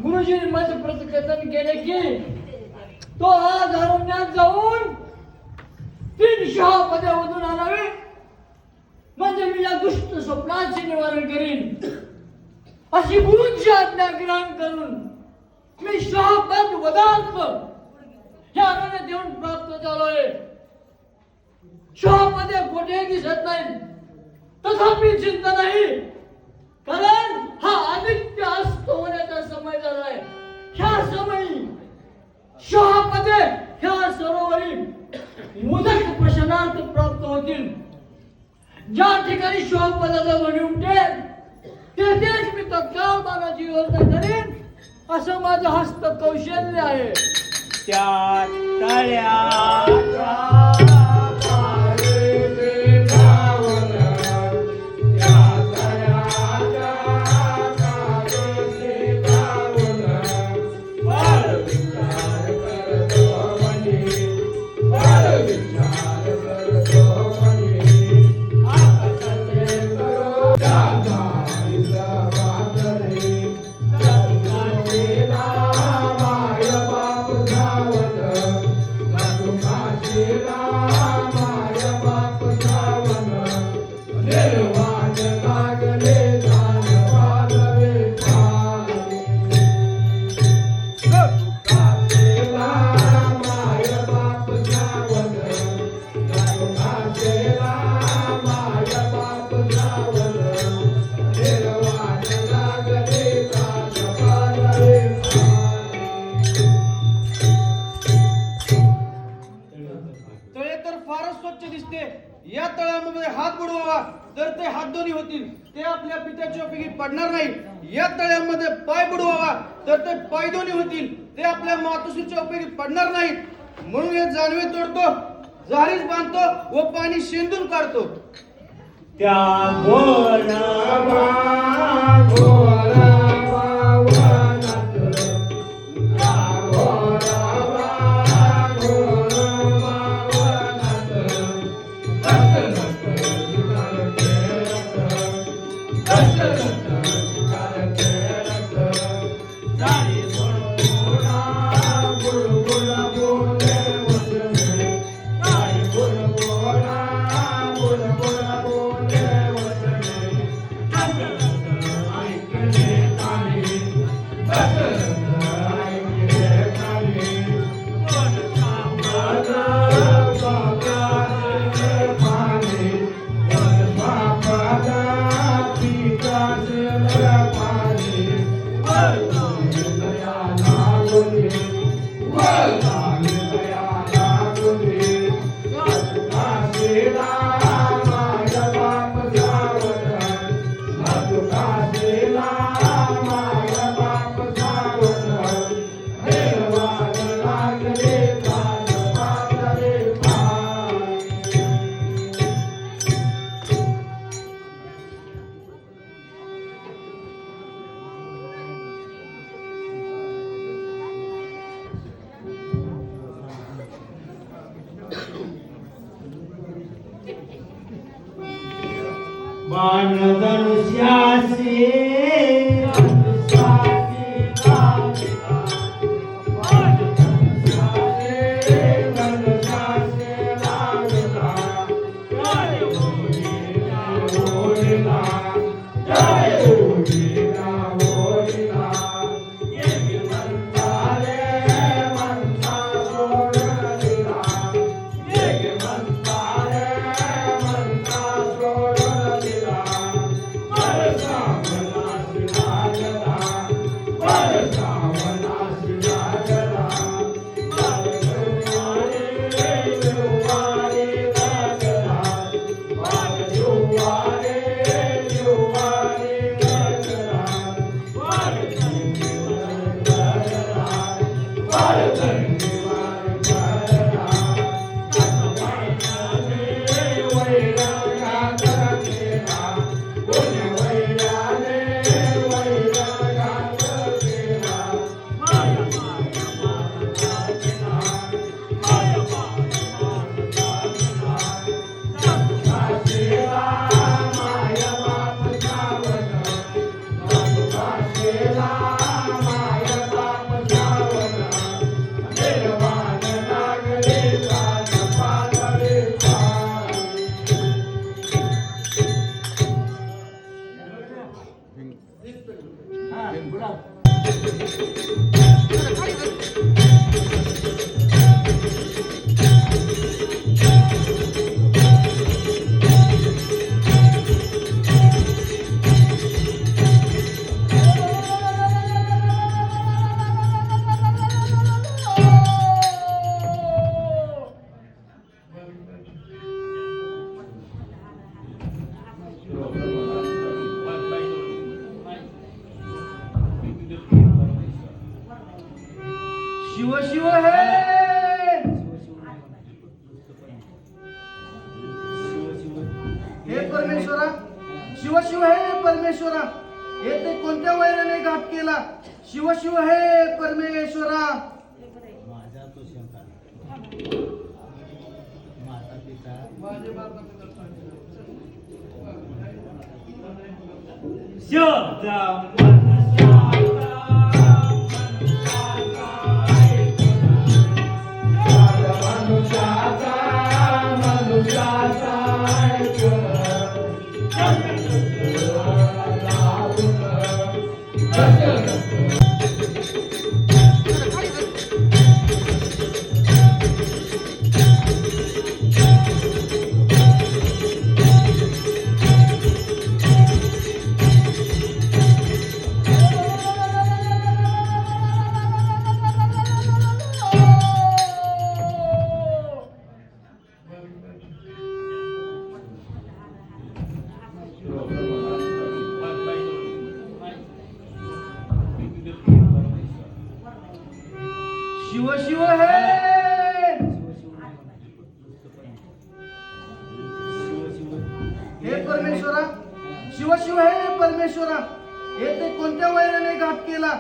गुरुजींनी माझं प्रतिकथन केले की तो आज अरण्यात जाऊन 3 शहापदे ओढून आणावे, म्हणजे मी या दुष्ट स्वप्नाचे निवारण करीन अशी गुरुंची आज्ञा ग्रहण करून मी शहापद वदार्थ हे अरण्य देऊन प्राप्त झालोय. शहापदे कुठे दिसत नाही, तथापि चिंता नाही, कारण हा आदित्य अस्त होण्याचा समय झालाय. ह्या समयी शहापदे ह्या सरोवरी मुदक प्रशनार्थ प्राप्त होतील. ज्या ठिकाणी शहापदाचा ध्वनी उमटेल तेथेच मी तत्काळ बाणाची योजना करेन असं माझं हस्त कौशल्य आहे. त्या तळ्याच्या या तळ्यामध्ये हात बुडवावा तर ते हात दोन्ही होतील, ते आपल्या पित्याच्या उपयोगी पडणार नाही. या तळ्यामध्ये पाय बुडवावा तर ते पाय दोन्ही होतील, ते आपल्या मातोश्रीच्या उपयोगी पडणार नाहीत. म्हणून हे जानवे तोडतो, जाळीच बांधतो व पाणी शेंदून काढतो. त्या घोर शिव शिव हे परमेश्वरा, शिव शिव हे परमेश्वरा, येथे कोणत्या वैराने घात केला? शिव शिव हे परमेश्वरा. माझा तो शंका माता पिता शिव शिव हे परमेश्वरा, शिव शिव हे परमेश्वरा, येथे कोणत्या वैराने घात केला?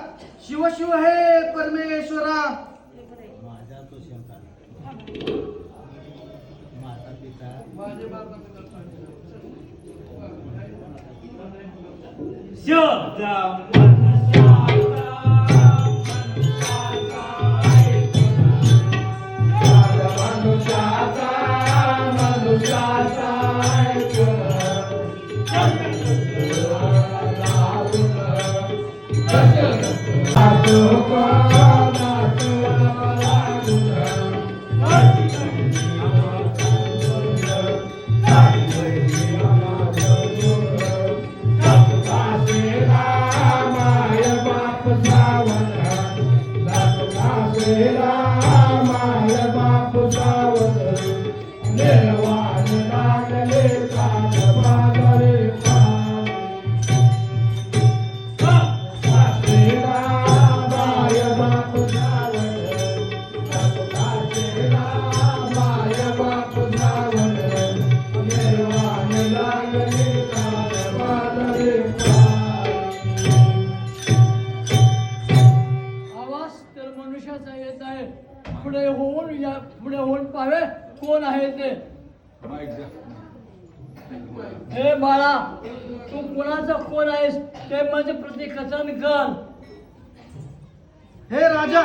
शिव शिव हे परमेश्वरा. माझा तो शंका माता पिता आवाज तर मनुष्याचा येत आहे. पुढे होऊन पाहावे कोण आहे ते. हे बाळा, तू कोणाचा कोण आहेस ते म्हणजे प्रतिकथन कर. हे राजा,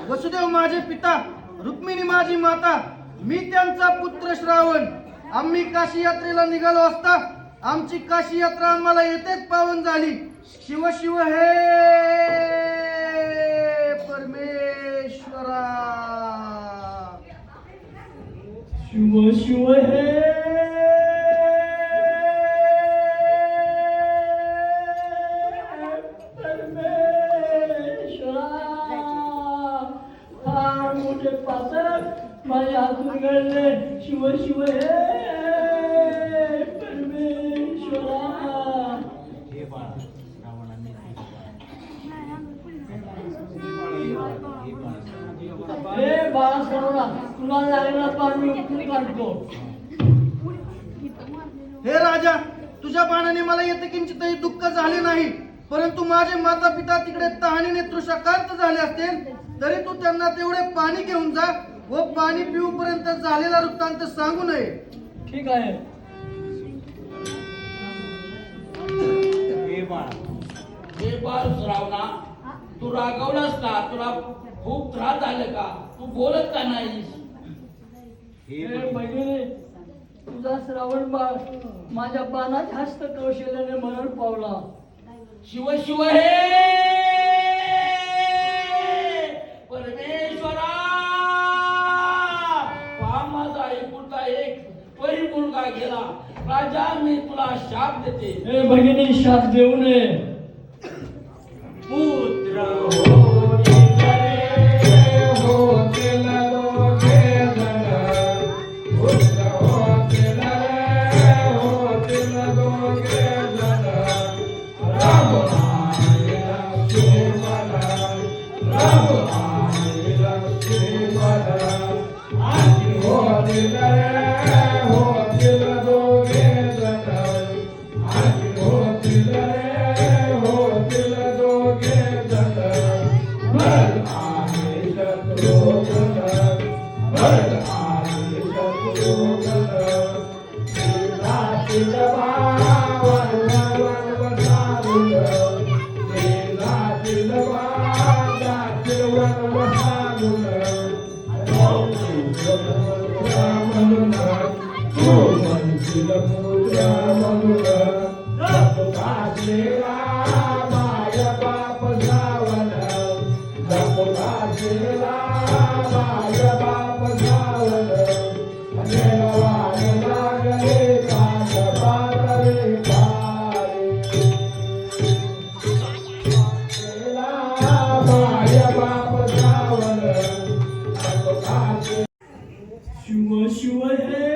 वसुदेव माझे पिता, रुक्मिणी माझी माता, मी त्यांचा पुत्र श्रावण. आम्ही काशी यात्रेला निघालो असता आमची काशी यात्रा आम्हाला येतेच पावन झाली. शिव शिव हे परमेश्वरा. शिव शिव हे परमेश्वरा. हा मोठे पातळ माझ्या हातून घडले. शिव शिव हे परमेश्वरा. हे बाळा रावणाने हे बाळा सर्वना, तुला लागलेला पाणी उकळून काढतो. हे राजा, तुझ्या बाणाने मला येथे किंचितही दुःख झाले नाही, परंतु माझे माता पिता तिकडे तहानीने तृषाकार्त झाले असतील तरी तू त्यांना तेवढे पाणी घेऊन जा व पाणी पिऊपर्यंत झालेला वृत्तांत सांगू नये. ठीक आहे. हे बाळा हे बाळ श्रावणा, तू रागवलास का? तुला खूप त्रास झाला का? तू बोलत का नाहीस? हे बहिणी, तुझा श्रावण बाळ माझ्या बाणाच्या हस्त कौशल्याने मरण पावला. शिव शिव हे शाप देते. हे भगिनी शाप देऊ नये. पुत्र होतील रे, होतील दोघे जण. पुत्र होतील रे, होतील दोघे जण. राम आई लक्ष्मण, राम आई लक्ष्मण. आणि होतील रे, होतील दोघे जण. आणि होतील रे, होतील दोघे जण. भरत आणि शत्रुघ्न, भरत आणि शत्रुघ्न. जातील वन वन साधून, जातील वन वन साधून. म्हणून तू म्हणशील पुत्र म्हणून. जपू घातलेला माझ्या बाप जावन, जपू घातलेला माझ्या बाप जावन. देवान लागले कान पातळे पारे. माझ्या बाप जावन, जपू घातले. शिव शिव हे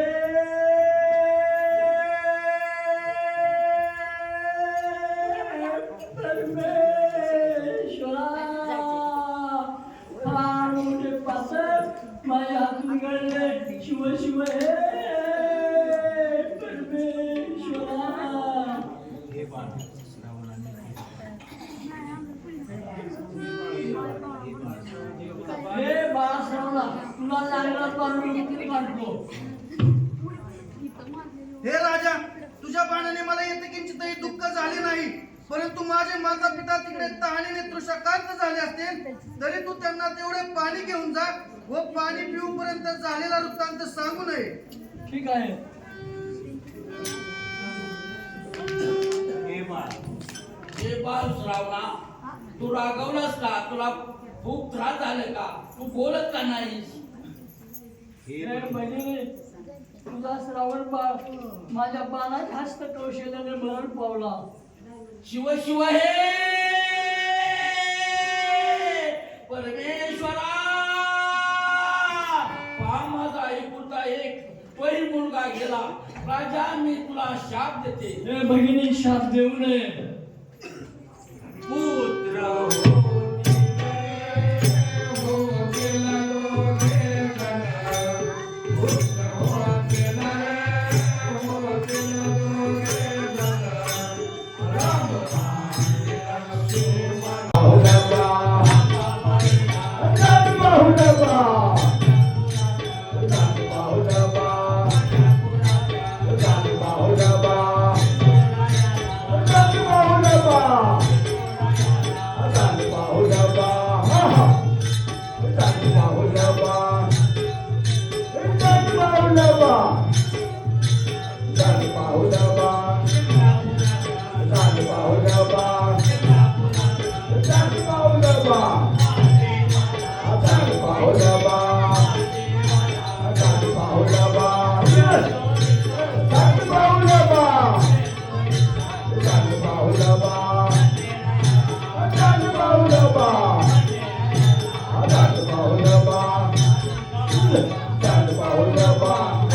परमेश्वरा. पारोडे पासर माझ्या हातून घडले. शिव शिव हे परमेश्वरा. हे बाळ श्रावणाने हे बाळासाहेबला तुला लागला पारून किती काढतो. हे राजा, तुझ्या बाणाने मला येथे किंचितही दुःख झाले नाही. परंतु माझे माता पिता तिकडे तहानेने तृषाकांत झाले असतील तरी तू त्यांना तेवढे पाणी घेऊन जा व पाणी पिऊपर्यंत झालेला वृत्तांत सांगू नये. ठीक आहे. हे बाळ हे बाळ श्रावणा, तू रागवलास का? तुला खूप त्रास झाले का? तू बोलत का नाहीस? हे भगिनी, तुझा श्रावण बाळ माझ्या बाणात हस्त कौशल्याने मरण पावला. शिव शिव हे परमेश्वरा. पहा माझा एकुलता एक परी मुलगा गेला. राजा, मी तुला शाप देते. हे भगिनी शाप देऊ नये. पुत्र होतील रे, होतील दोघे जण. पुत्र होतील रे, होतील दोघे जण. राम आई लक्ष्मण. बाहुडबा, बाहुडबा, बाहुडबा, बाहुडबा. Bye.